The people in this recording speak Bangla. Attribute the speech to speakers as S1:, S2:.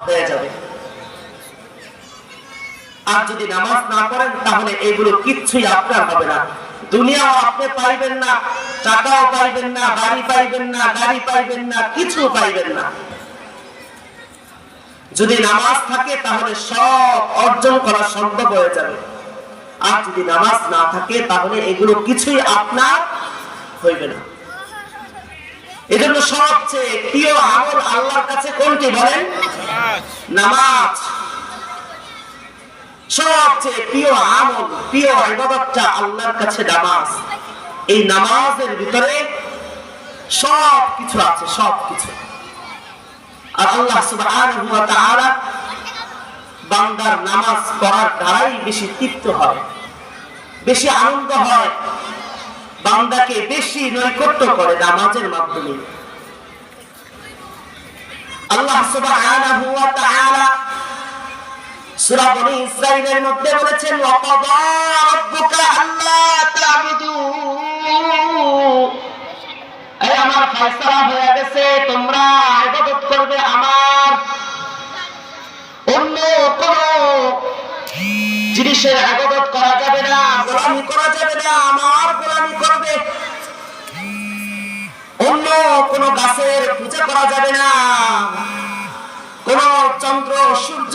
S1: হয়ে যাবে। আর যদি নামাজ না পড়েন তাহলে এগুলো কিচ্ছুই আপনার হবে না। দুনিয়াও আপনি পাইবেন না, টাকাও পাইবেন না, বাড়ি পাইবেন না, গাড়ি পাইবেন না, কিছু পাইবেন না। যদি নামাজ থাকে তাহলে সব অর্জন করা সম্ভব হয়ে যাবে। আর যদি নামাজ না থাকে তাহলে এগুলো কিছুই আপনার হইবে না। এজন্য সবচেয়ে প্রিয় আমল আল্লাহর কাছে কোনটি বলেন? নামাজ। সবচেয়ে প্রিয় আমল, প্রিয় ইবাদতটা আল্লাহর কাছে নামাজ। এই নামাজের ভিতরে সব কিছু আছে, সব কিছু। আর আল্লাহ সুবহানাহু ওয়া তাআলা বান্দার নামাজ পড়ার দ্বারাই বেশি তৃপ্ত হয়, বেশি আনন্দ হয়, বান্দাকে বেশি নৈকট্য করে নামাজের মাধ্যমে। আল্লাহ সুবহানাহু ওয়া তাআলা সূরা বনী ইসরাঈলের মধ্যে বলেছেন, ওয়া কাযা রাব্বুকা আল্লা তা'বুদু, এই আমার ফয়সালা হয়ে গেছে, তোমরা ইবাদত করবে আমার, অন্য কোন জিনিসের ইবাদত করা যাবে না, গোলামি করা যাবে না, আমার গোলামি করবে। অন্য কোন গাছের পূজা করা যাবে না, কোন চন্দ্র সূর্য